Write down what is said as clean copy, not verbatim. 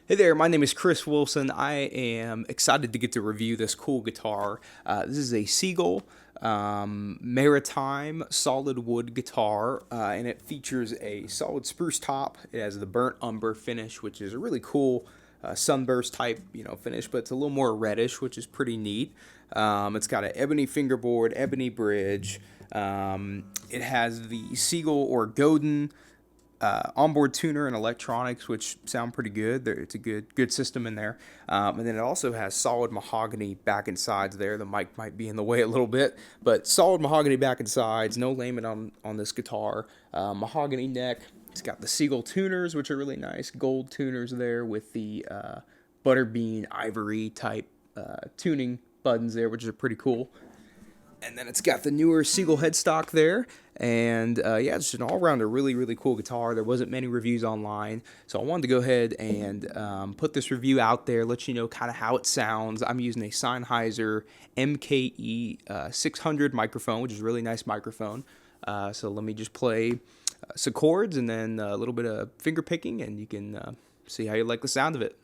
Hey there, my name is Chris Wilson. I am excited to get to review this cool guitar. This is a Seagull Maritime solid wood guitar, and it features a solid spruce top. It has the burnt umber finish, which is a really cool sunburst type, finish, but it's a little more reddish, which is pretty neat. It's got an ebony fingerboard, ebony bridge. It has the Seagull or Godin onboard tuner and electronics, which sound pretty good. It's a good system in there. And then it also has solid mahogany back and sides there. The mic might be in the way a little bit, but solid mahogany back and sides. No layment on this guitar. Mahogany neck. It's got the Seagull tuners, which are really nice. Gold tuners there with the butterbean ivory type tuning buttons there, which are pretty cool. And then it's got the newer Seagull headstock there. And yeah, it's an all-around a really cool guitar. There wasn't many reviews online, so I wanted to go ahead and put this review out there, let you know kind of how it sounds. I'm using a Sennheiser MKE 600 microphone, which is a really nice microphone. So let me just play some chords and then a little bit of finger picking, and you can see how you like the sound of it.